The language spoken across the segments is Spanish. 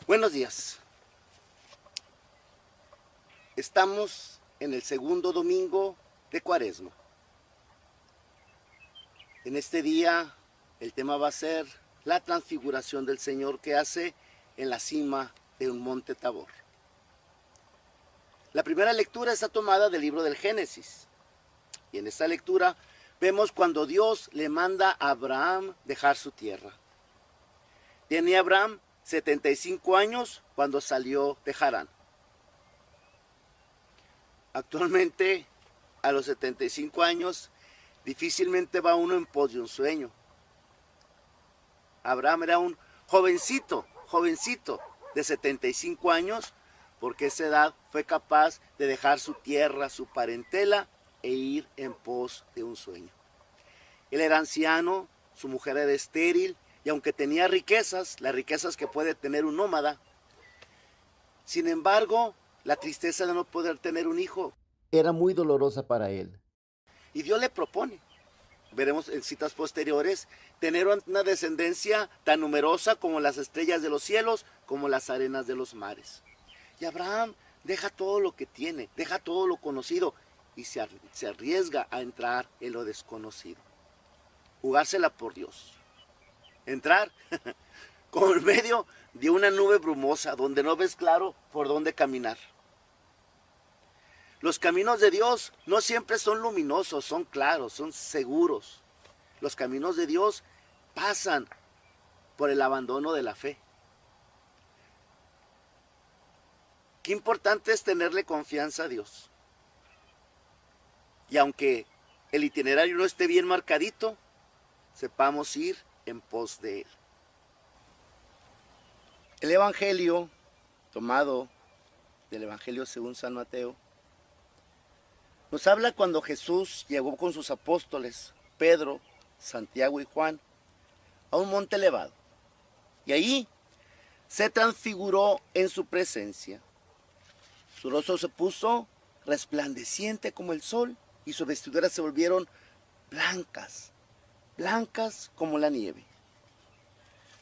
Buenos días. Estamos en el segundo domingo de Cuaresma. En este día el tema va a ser la transfiguración del Señor que hace en la cima de un monte Tabor. La primera lectura está tomada del libro del Génesis. Y en esta lectura vemos cuando Dios le manda a Abraham dejar su tierra. Tenía Abraham 75 años cuando salió de Harán. Actualmente, a los 75 años, difícilmente va uno en pos de un sueño. Abraham era un jovencito de 75 años, porque a esa edad fue capaz de dejar su tierra, su parentela, e ir en pos de un sueño. Él era anciano, su mujer era estéril, y aunque tenía riquezas, las riquezas que puede tener un nómada, sin embargo, la tristeza de no poder tener un hijo era muy dolorosa para él. Y Dios le propone, veremos en citas posteriores, tener una descendencia tan numerosa como las estrellas de los cielos, como las arenas de los mares. Y Abraham deja todo lo que tiene, deja todo lo conocido y se arriesga a entrar en lo desconocido. Jugársela por Dios. Entrar como en medio de una nube brumosa donde no ves claro por dónde caminar. Los caminos de Dios no siempre son luminosos, son claros, son seguros. Los caminos de Dios pasan por el abandono de la fe. Qué importante es tenerle confianza a Dios. Y aunque el itinerario no esté bien marcadito, sepamos ir en pos de Él. El Evangelio, tomado del Evangelio según San Mateo, nos habla cuando Jesús llegó con sus apóstoles, Pedro, Santiago y Juan, a un monte elevado. Y allí se transfiguró en su presencia. Su rostro se puso resplandeciente como el sol y sus vestiduras se volvieron blancas, blancas como la nieve.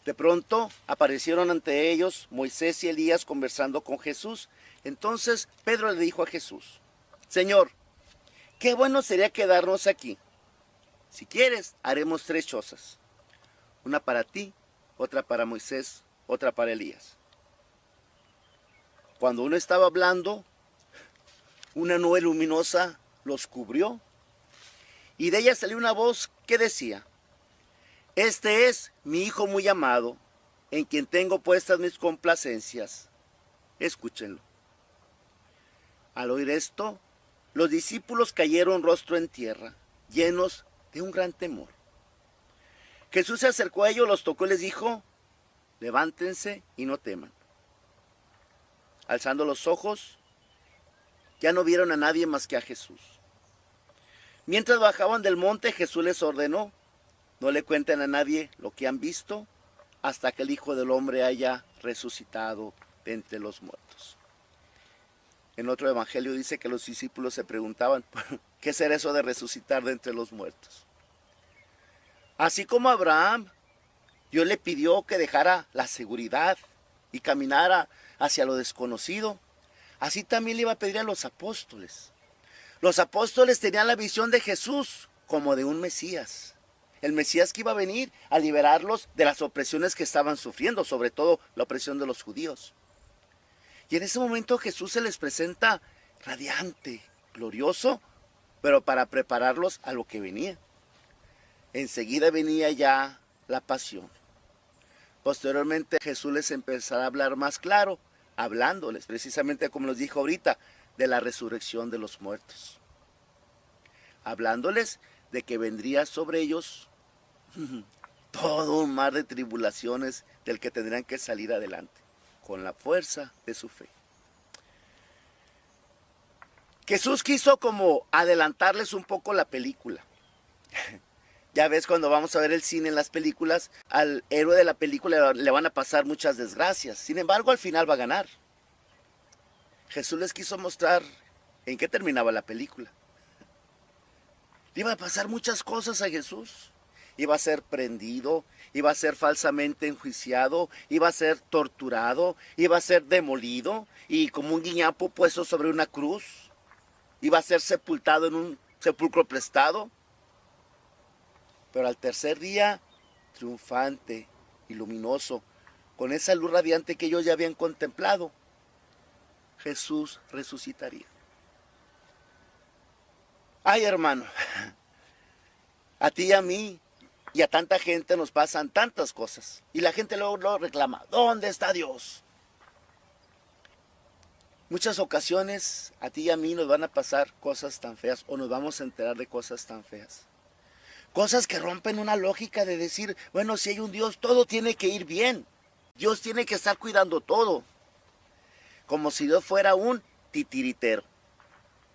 De pronto aparecieron ante ellos Moisés y Elías conversando con Jesús. Entonces Pedro le dijo a Jesús: Señor, qué bueno sería quedarnos aquí. Si quieres, haremos 3 chozas. Una para ti, otra para Moisés, otra para Elías. Cuando uno estaba hablando, una nube luminosa los cubrió y de ella salió una voz que decía: Este es mi Hijo muy amado, en quien tengo puestas mis complacencias. Escúchenlo. Al oír esto, los discípulos cayeron rostro en tierra, llenos de un gran temor. Jesús se acercó a ellos, los tocó y les dijo: Levántense y no teman. Alzando los ojos, ya no vieron a nadie más que a Jesús. Mientras bajaban del monte, Jesús les ordenó: No le cuenten a nadie lo que han visto hasta que el Hijo del Hombre haya resucitado de entre los muertos. En otro evangelio dice que los discípulos se preguntaban: ¿qué será eso de resucitar de entre los muertos? Así como a Abraham, Dios le pidió que dejara la seguridad y caminara hacia lo desconocido, así también le iba a pedir a los apóstoles. Los apóstoles tenían la visión de Jesús como de un Mesías. El Mesías que iba a venir a liberarlos de las opresiones que estaban sufriendo, sobre todo la opresión de los judíos. Y en ese momento Jesús se les presenta radiante, glorioso, pero para prepararlos a lo que venía. Enseguida venía ya la pasión. Posteriormente Jesús les empezará a hablar más claro, hablándoles precisamente como les dijo ahorita, de la resurrección de los muertos. Hablándoles de que vendría sobre ellos todo un mar de tribulaciones del que tendrán que salir adelante, con la fuerza de su fe. Jesús quiso como adelantarles un poco la película. Ya ves, cuando vamos a ver el cine en las películas, al héroe de la película le van a pasar muchas desgracias. Sin embargo, al final va a ganar. Jesús les quiso mostrar en qué terminaba la película. Le iban a pasar muchas cosas a Jesús. iba a ser prendido, iba a ser falsamente enjuiciado, iba a ser torturado, iba a ser demolido y como un guiñapo puesto sobre una cruz, iba a ser sepultado en un sepulcro prestado. Pero al tercer día, triunfante y luminoso, con esa luz radiante que ellos ya habían contemplado, Jesús resucitaría. Ay, hermano, a ti y a mí y a tanta gente nos pasan tantas cosas. Y la gente luego reclama, ¿dónde está Dios? Muchas ocasiones a ti y a mí nos van a pasar cosas tan feas o nos vamos a enterar de cosas tan feas. Cosas que rompen una lógica de decir, bueno, si hay un Dios, todo tiene que ir bien. Dios tiene que estar cuidando todo. Como si Dios fuera un titiritero.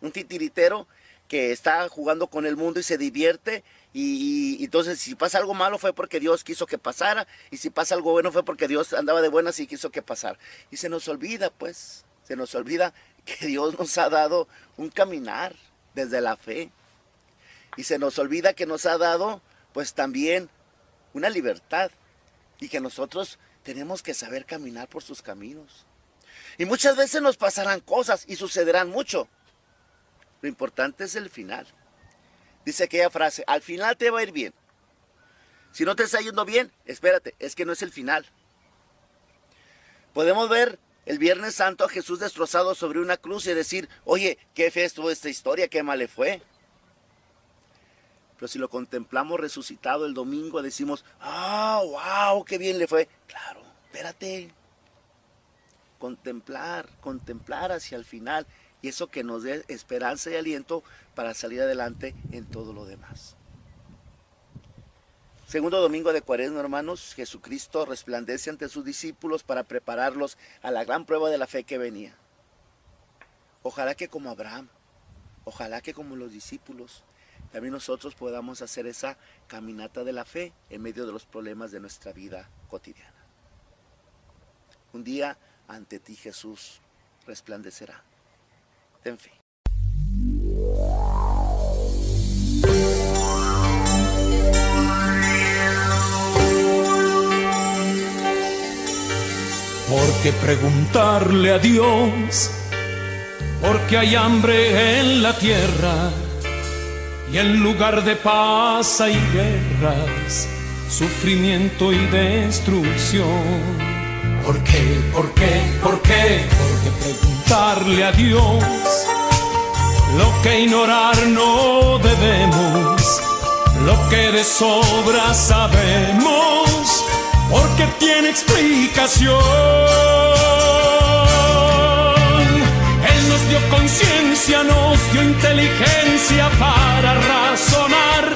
Un titiritero que está jugando con el mundo y se divierte. Y entonces si pasa algo malo fue porque Dios quiso que pasara. Y si pasa algo bueno fue porque Dios andaba de buenas y quiso que pasara. Y se nos olvida, pues, se nos olvida que Dios nos ha dado un caminar desde la fe. Y se nos olvida que nos ha dado, pues también, una libertad. Y que nosotros tenemos que saber caminar por sus caminos. Y muchas veces nos pasarán cosas y sucederán mucho. Lo importante es el final. Dice aquella frase, al final te va a ir bien. Si no te está yendo bien, espérate, es que no es el final. Podemos ver el Viernes Santo a Jesús destrozado sobre una cruz y decir, oye, qué fea estuvo esta historia, qué mal le fue. Pero si lo contemplamos resucitado el domingo, decimos, wow, qué bien le fue. Claro, espérate. Contemplar hacia el final. Y eso que nos dé esperanza y aliento para salir adelante en todo lo demás. Segundo domingo de Cuaresma, hermanos, Jesucristo resplandece ante sus discípulos para prepararlos a la gran prueba de la fe que venía. Ojalá que como Abraham, ojalá que como los discípulos, también nosotros podamos hacer esa caminata de la fe en medio de los problemas de nuestra vida cotidiana. Un día ante ti Jesús resplandecerá. Ten fe. ¿Por qué preguntarle a Dios? Porque hay hambre en la tierra. Y en lugar de paz hay guerras, sufrimiento y destrucción. ¿Por qué? ¿Por qué? ¿Por qué? Porque preguntarle a Dios lo que ignorar no debemos, lo que de sobra sabemos, porque tiene explicación. Él nos dio conciencia, nos dio inteligencia para razonar,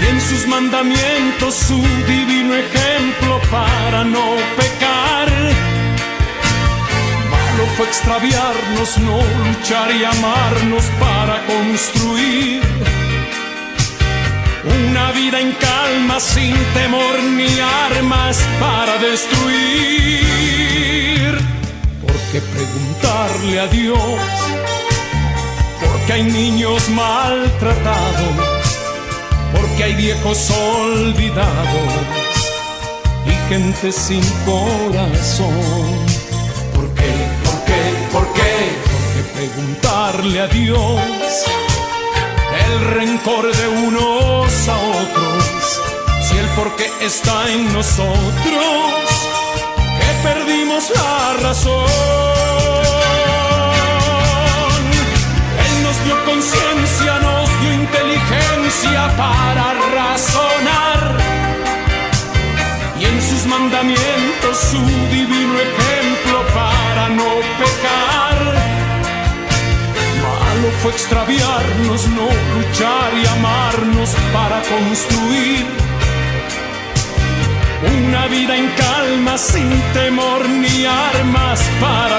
y en sus mandamientos su divino ejemplo para no pecar. Malo fue extraviarnos, no luchar y amarnos para construir una vida en calma, sin temor ni armas para destruir. ¿Por qué preguntarle a Dios? Porque hay niños maltratados, porque hay viejos olvidados y gente sin corazón. ¿Por qué? ¿Por qué? ¿Por qué? Porque preguntarle a Dios el rencor de unos a otros, si el porqué está en nosotros, que perdimos la razón. Él nos dio conciencia, nos dio inteligencia para razonar, y en sus mandamientos su divino ejemplo para no pecar. Malo fue extraviarnos, no luchar y amarnos para construir una vida en calma, sin temor ni armas para